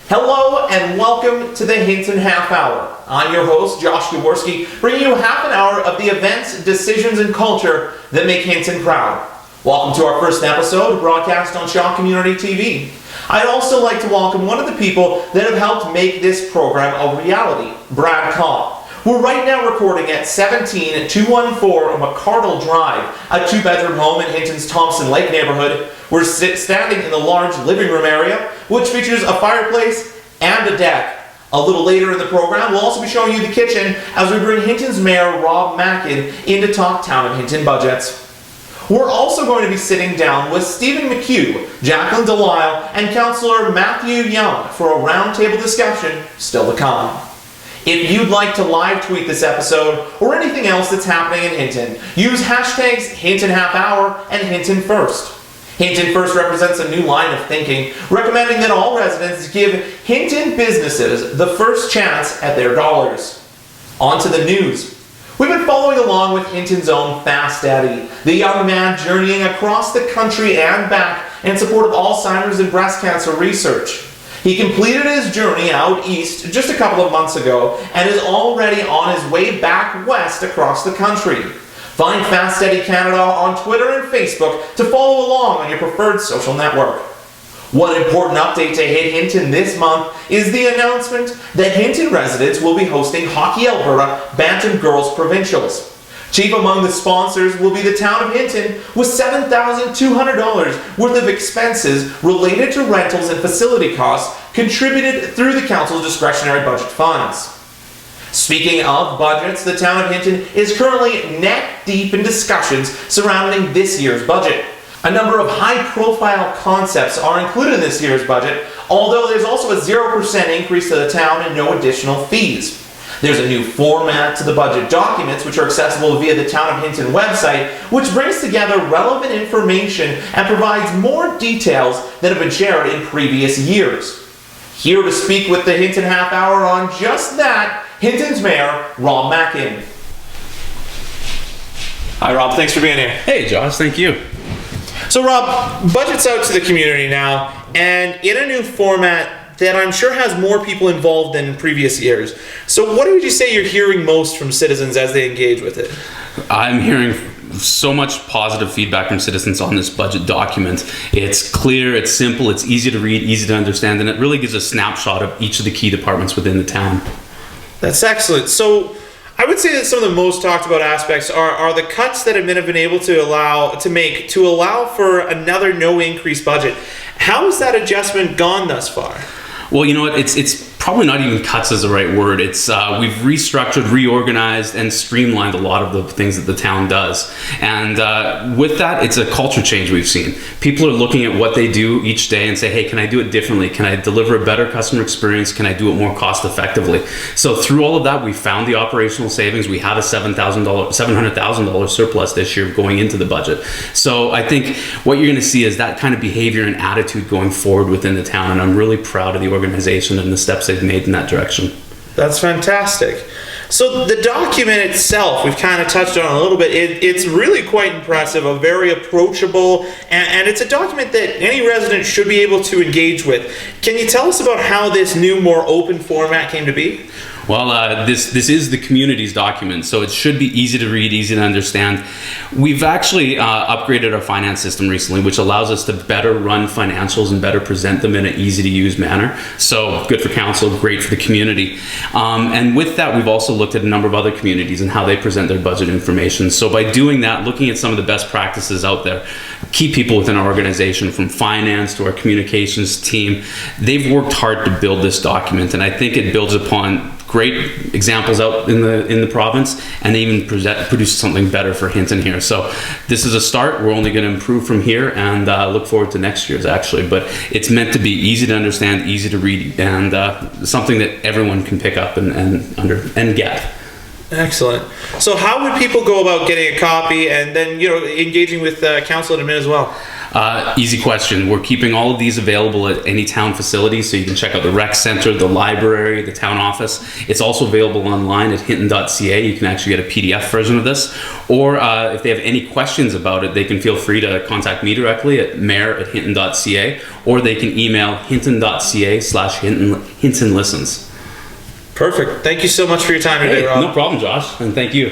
Hello and welcome to the Hinton Half Hour. I'm your host, Josh Jaworski, bringing you half an hour of the events, decisions, and culture that make Hinton proud. Welcome to our first episode, broadcast on Shaw Community TV. I'd also like to welcome one of the people that have helped make this program a reality, Brad Cobb. We're right now recording at 17214 McCardle Drive, a two-bedroom home in Hinton's Thompson Lake neighborhood. We're standing in the large living room area, which features a fireplace and a deck. A little later in the program, we'll also be showing you the kitchen as we bring Hinton's Mayor Rob Mackin in to talk Town of Hinton budgets. We're also going to be sitting down with Stephen McHugh, Jacqueline Delisle, and Councillor Matthew Young for a roundtable discussion still to come. If you'd like to live tweet this episode or anything else that's happening in Hinton, use hashtags Hinton Half Hour and Hinton First. Hinton First represents a new line of thinking, recommending that all residents give Hinton businesses the first chance at their dollars. On to the news. We've been following along with Hinton's own Fast Eddie, the young man journeying across the country and back in support of Alzheimer's and breast cancer research. He completed his journey out east just a couple of months ago and is already on his way back west across the country. Find Fast Eddie Canada on Twitter and Facebook to follow along on your preferred social network. One important update to hit Hinton this month is the announcement that Hinton residents will be hosting Hockey Alberta Bantam Girls Provincials. Chief among the sponsors will be the Town of Hinton with $7,200 worth of expenses related to rentals and facility costs contributed through the Council's discretionary budget funds. Speaking of budgets, the Town of Hinton is currently neck deep in discussions surrounding this year's budget. A number of high-profile concepts are included in this year's budget, although there's also a 0% increase to the town and no additional fees. There's a new format to the budget documents, which are accessible via the Town of Hinton website, which brings together relevant information and provides more details that have been shared in previous years. Here to speak with the Hinton Half Hour on just that, Hinton's Mayor, Rob Mackin. Hi Rob, thanks for being here. Hey Josh, thank you. So Rob, budget's out to the community now, and in a new format that I'm sure has more people involved than in previous years. So what would you say you're hearing most from citizens as they engage with it? I'm hearing so much positive feedback from citizens on this budget document. It's clear, it's simple, it's easy to read, easy to understand, and it really gives a snapshot of each of the key departments within the town. That's excellent. So I would say that some of the most talked about aspects are the cuts that have been able to allow for another no increase budget. How has that adjustment gone thus far? Well, you know what, it's probably not even cuts is the right word. It's we've restructured, reorganized, and streamlined a lot of the things that the town does. And with that, it's a culture change we've seen. People are looking at what they do each day and say, hey, can I do it differently? Can I deliver a better customer experience? Can I do it more cost effectively? So through all of that, we found the operational savings. We had a $700,000 surplus this year going into the budget. So I think what you're going to see is that kind of behavior and attitude going forward within the town. And I'm really proud of the organization and the steps they've made in that direction. That's fantastic. So the document itself, we've kind of touched on a little bit. It's really quite impressive, a very approachable, and it's a document that any resident should be able to engage with. Can you tell us about how this new, more open format came to be? Well, this is the community's document, so it should be easy to read, easy to understand. We've actually upgraded our finance system recently, which allows us to better run financials and better present them in an easy-to-use manner. So good for council, great for the community. And with that, we've also looked at a number of other communities and how they present their budget information. So by doing that, looking at some of the best practices out there, key people within our organization, from finance to our communications team, they've worked hard to build this document, and I think it builds upon great examples out in the province, and they even produce something better for Hinton here. So this is a start. We're only going to improve from here, and look forward to next year's actually. But it's meant to be easy to understand, easy to read, and something that everyone can pick up and get. Excellent. So how would people go about getting a copy and then engaging with council and admin as well? Easy question. We're keeping all of these available at any town facility, so you can check out the rec center, the library, the town office. It's also available online at hinton.ca. You can actually get a PDF version of this. Or if they have any questions about it, they can feel free to contact me directly at mayor@hinton.ca, or they can email hinton.ca/Hinton Listens. Perfect. Thank you so much for your time today, Rob. No problem, Josh, and thank you.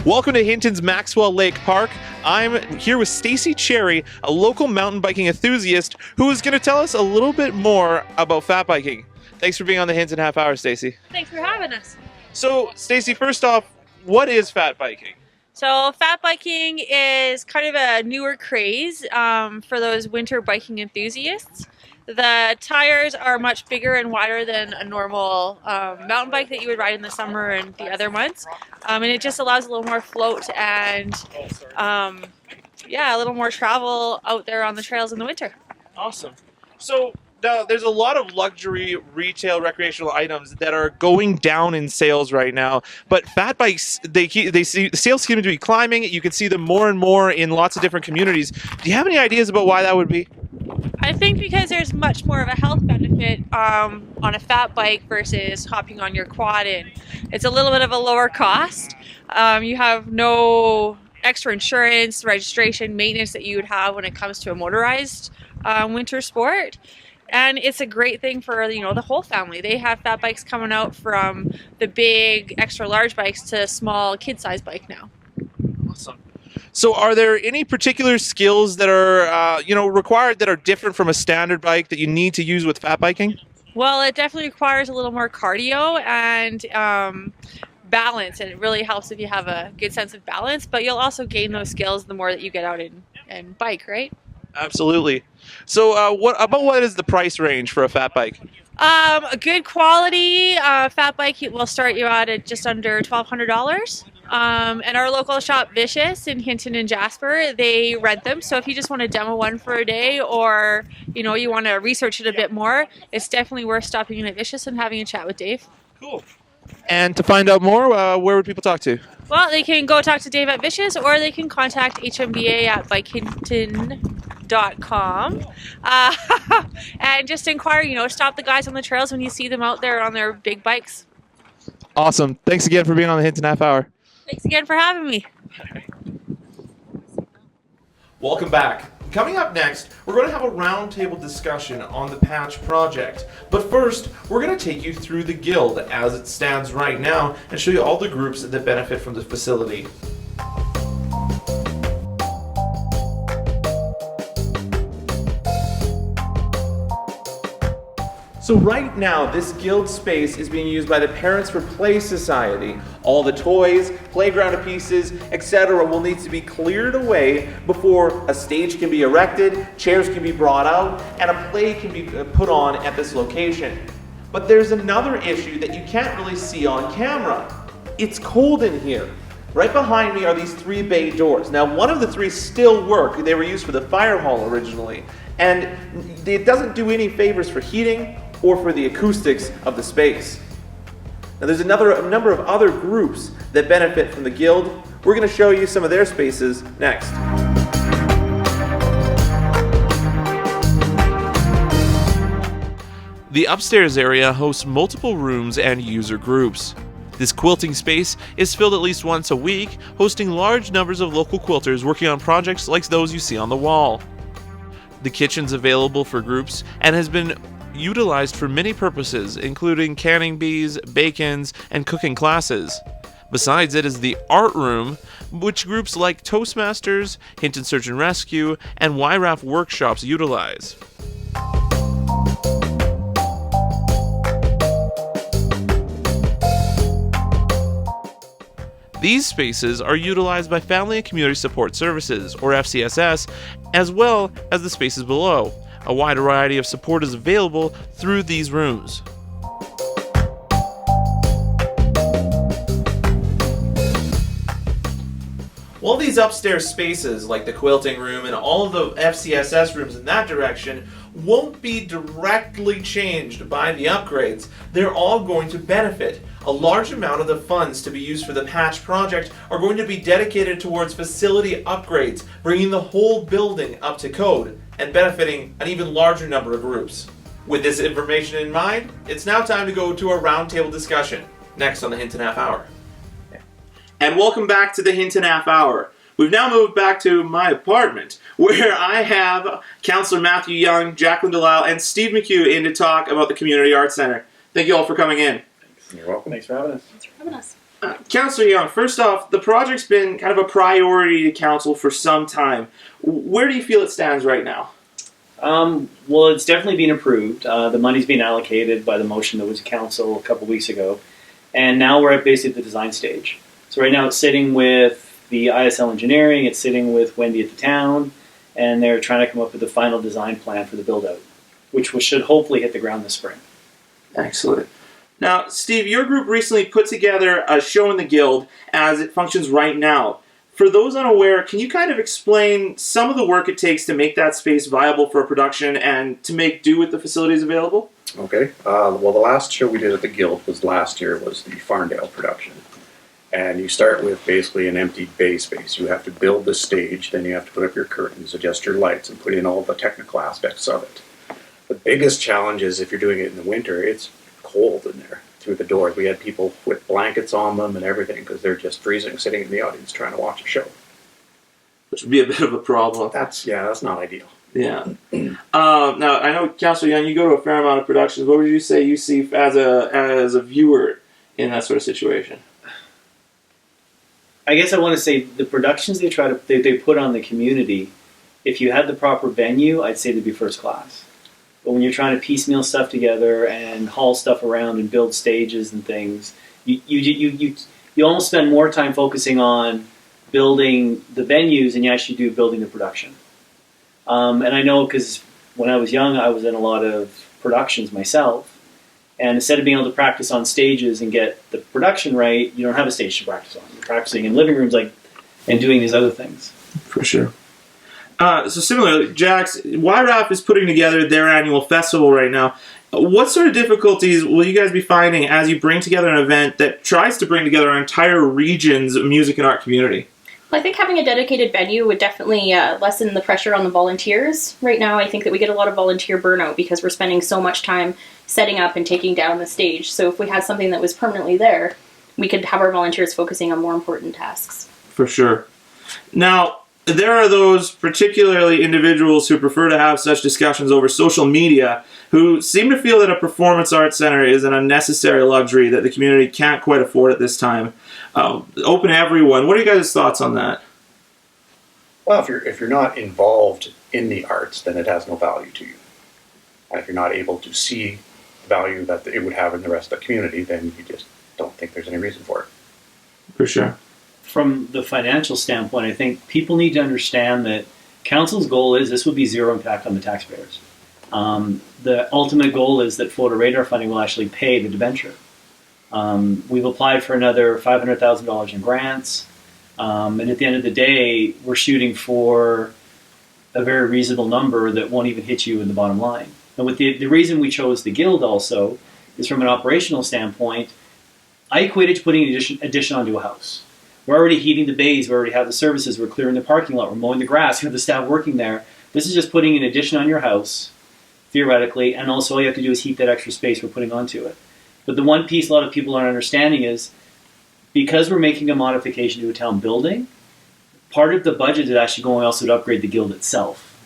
Welcome to Hinton's Maxwell Lake Park. I'm here with Stacy Cherry, a local mountain biking enthusiast who is going to tell us a little bit more about fat biking. Thanks for being on the Hinton Half Hour, Stacy. Thanks for having us. So, Stacy, first off, what is fat biking? So fat biking is kind of a newer craze for those winter biking enthusiasts. The tires are much bigger and wider than a normal mountain bike that you would ride in the summer and the other months. And it just allows a little more float and a little more travel out there on the trails in the winter. Awesome. So now there's a lot of luxury retail recreational items that are going down in sales right now, but fat bikes, the sales seem to be climbing. You can see them more and more in lots of different communities. Do you have any ideas about why that would be? I think because there's much more of a health benefit on a fat bike versus hopping on your quad in. It's a little bit of a lower cost. You have no extra insurance, registration, maintenance that you would have when it comes to a motorized winter sport. And it's a great thing for, the whole family. They have fat bikes coming out from the big extra large bikes to small kid-size bike now. Awesome. So are there any particular skills that are, required that are different from a standard bike that you need to use with fat biking? Well, it definitely requires a little more cardio and balance, and it really helps if you have a good sense of balance, but you'll also gain those skills the more that you get out and bike, right? Absolutely. So what is the price range for a fat bike? A good quality fat bike will start you out at just under $1,200. And our local shop, Vicious, in Hinton and Jasper, they rent them. So if you just want to demo one for a day, or you want to research it a bit more, it's definitely worth stopping in at Vicious and having a chat with Dave. Cool. And to find out more, where would people talk to? Well, they can go talk to Dave at Vicious, or they can contact HMBA at bikehinton.com and just inquire, stop the guys on the trails when you see them out there on their big bikes. Awesome. Thanks again for being on the Hinton Half Hour. Thanks again for having me. Welcome back. Coming up next, we're going to have a roundtable discussion on the patch project. But first, we're going to take you through the guild as it stands right now and show you all the groups that benefit from the facility. So right now, this guild space is being used by the Parents for Play Society. All the toys, playground pieces, etc. will need to be cleared away before a stage can be erected, chairs can be brought out, and a play can be put on at this location. But there's another issue that you can't really see on camera. It's cold in here. Right behind me are these 3 bay doors. Now, one of the 3 still work. They were used for the fire hall originally. And it doesn't do any favors for heating or for the acoustics of the space. Now there's a number of other groups that benefit from the guild. We're going to show you some of their spaces next. The upstairs area hosts multiple rooms and user groups. This quilting space is filled at least once a week, hosting large numbers of local quilters working on projects like those you see on the wall. The kitchen's available for groups and has been utilized for many purposes, including canning bees, bacons, and cooking classes. Besides it is the art room, which groups like Toastmasters, Hinton Search and Rescue, and YRAF workshops utilize. These spaces are utilized by Family and Community Support Services, or FCSS, as well as the spaces below. A wide variety of support is available through these rooms. Well, these upstairs spaces, like the quilting room and all of the FCSS rooms in that direction, won't be directly changed by the upgrades. They're all going to benefit. A large amount of the funds to be used for the patch project are going to be dedicated towards facility upgrades, bringing the whole building up to code and benefiting an even larger number of groups. With this information in mind, it's now time to go to a roundtable discussion, next on the Hinton Half Hour. And welcome back to the Hinton Half Hour. We've now moved back to my apartment, where I have Councillor Matthew Young, Jacqueline Delisle, and Steve McHugh in to talk about the Community Arts Centre. Thank you all for coming in. You're welcome. Thanks for having us. Thanks for having us. Councillor Young, first off, the project's been kind of a priority to Council for some time. Where do you feel it stands right now? Well, it's definitely been approved. The money's been allocated by the motion that was to Council a couple weeks ago. And now we're at basically the design stage. So right now it's sitting with the ISL Engineering, it's sitting with Wendy at the town, and they're trying to come up with the final design plan for the build-out, which should hopefully hit the ground this spring. Excellent. Now, Steve, your group recently put together a show in the Guild as it functions right now. For those unaware, can you kind of explain some of the work it takes to make that space viable for a production and to make do with the facilities available? Okay. Well, the last show we did at the Guild was last year, was the Farndale production. And you start with basically an empty bay space. You have to build the stage, then you have to put up your curtains, adjust your lights, and put in all the technical aspects of it. The biggest challenge is if you're doing it in the winter, it's cold in there through the doors. We had people with blankets on them and everything because they're just freezing sitting in the audience trying to watch a show. Which would be a bit of a problem. That's not ideal. Yeah. Now I know, Councilor Young, you go to a fair amount of productions. What would you say you see as a viewer in that sort of situation? I guess I want to say the productions they put on the community, if you had the proper venue, I'd say they'd be first class. But when you're trying to piecemeal stuff together and haul stuff around and build stages and things, you almost spend more time focusing on building the venues than you actually do building the production. And I know because when I was young, I was in a lot of productions myself. And instead of being able to practice on stages and get the production right, you don't have a stage to practice on. You're practicing in living rooms and doing these other things. For sure. So similarly, Jax, YRAP is putting together their annual festival right now. What sort of difficulties will you guys be finding as you bring together an event that tries to bring together our entire region's music and art community? Well, I think having a dedicated venue would definitely lessen the pressure on the volunteers. Right now, I think that we get a lot of volunteer burnout because we're spending so much time setting up and taking down the stage. So if we had something that was permanently there, we could have our volunteers focusing on more important tasks. For sure. Now, there are those particularly individuals who prefer to have such discussions over social media who seem to feel that a performance arts center is an unnecessary luxury that the community can't quite afford at this time. Open to everyone. What are you guys' thoughts on that? Well, if you're not involved in the arts, then it has no value to you. And if you're not able to see the value that it would have in the rest of the community, then you just don't think there's any reason for it. For sure. From the financial standpoint, I think people need to understand that council's goal is this will be zero impact on the taxpayers. The ultimate goal is that Photo Radar funding will actually pay the debenture. We've applied for another $500,000 in grants, and at the end of the day, we're shooting for a very reasonable number that won't even hit you in the bottom line. And with the reason we chose the Guild also is from an operational standpoint, I equate it to putting an addition onto a house. We're already heating the bays, we already have the services, we're clearing the parking lot, we're mowing the grass, we have the staff working there. This is just putting an addition on your house, theoretically, and also all you have to do is heat that extra space we're putting onto it. But the one piece a lot of people aren't understanding is because we're making a modification to a town building, part of the budget is actually going also to upgrade the Guild itself.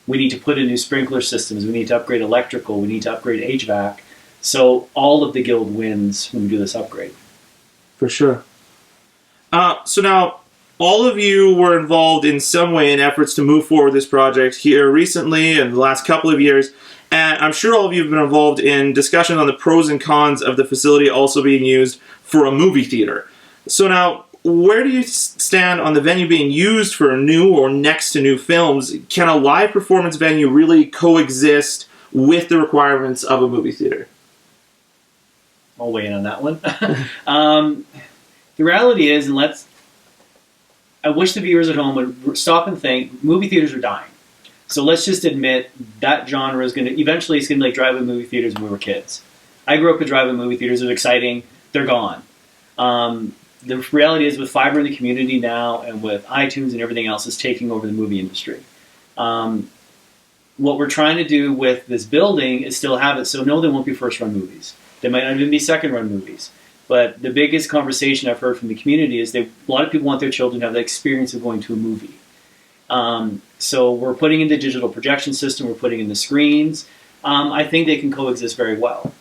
We need to put in new sprinkler systems, we need to upgrade electrical, we need to upgrade HVAC. So all of the Guild wins when we do this upgrade. For sure. So now, all of you were involved in some way in efforts to move forward this project here recently and the last couple of years. And I'm sure all of you have been involved in discussions on the pros and cons of the facility also being used for a movie theater. So now, where do you stand on the venue being used for new or next to new films? Can a live performance venue really coexist with the requirements of a movie theater? I'll weigh in on that one. The reality is, I wish the viewers at home would stop and think, movie theaters are dying. So let's just admit that genre is going to, eventually it's going to be like drive-in movie theaters when we were kids. I grew up with drive-in movie theaters, it was exciting, they're gone. The reality is with fiber in the community now and with iTunes and everything else is taking over the movie industry. What we're trying to do with this building is still have it, so no, they won't be first-run movies. They might not even be second-run movies. But the biggest conversation I've heard from the community is a lot of people want their children to have the experience of going to a movie. So we're putting in the digital projection system, we're putting in the screens. I think they can coexist very well.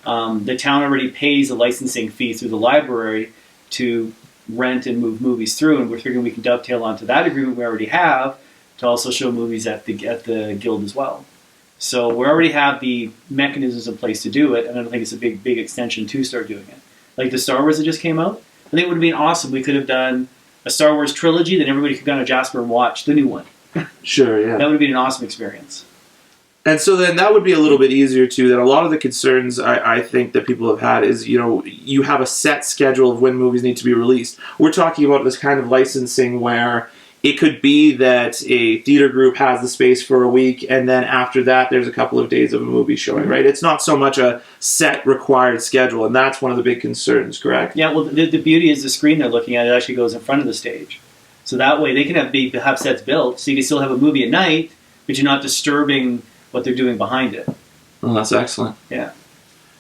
The town already pays a licensing fee through the library to rent and move movies through, and we're figuring we can dovetail onto that agreement we already have to also show movies at the Guild as well. So we already have the mechanisms in place to do it, and I don't think it's a big extension to start doing it. Like the Star Wars that just came out, I think it would have been awesome. We could have done a Star Wars trilogy, then everybody could go to Jasper and watch the new one. Sure, yeah. That would have been an awesome experience. And so then that would be a little bit easier too. That a lot of the concerns I think that people have had is, you have a set schedule of when movies need to be released. We're talking about this kind of licensing where it could be that a theater group has the space for a week, and then after that, there's a couple of days of a movie showing, right? It's not so much a set required schedule, and that's one of the big concerns, correct? Yeah, well, the beauty is the screen they're looking at, it actually goes in front of the stage. So that way they can have sets built, so you can still have a movie at night, but you're not disturbing what they're doing behind it. Well, that's excellent. Yeah.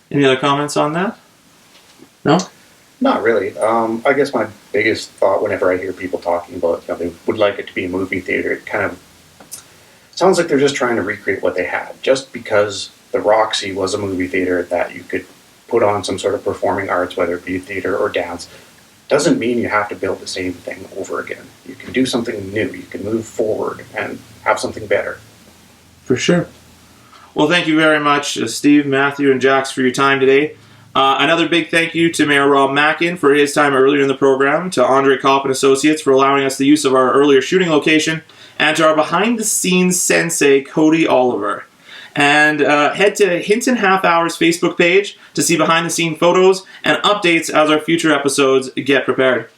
Any other comments on that? No? Not really. I guess my biggest thought whenever I hear people talking about they would like it to be a movie theater, it kind of sounds like they're just trying to recreate what they had. Just because the Roxy was a movie theater that you could put on some sort of performing arts, whether it be theater or dance, doesn't mean you have to build the same thing over again. You can do something new. You can move forward and have something better. For sure. Well, thank you very much, Steve, Matthew, and Jax, for your time today. Another big thank you to Mayor Rob Mackin for his time earlier in the program, to Andre Kopp and Associates for allowing us the use of our earlier shooting location, and to our behind-the-scenes sensei, Cody Oliver. And head to Hinton Half Hour's Facebook page to see behind-the-scene photos and updates as our future episodes get prepared.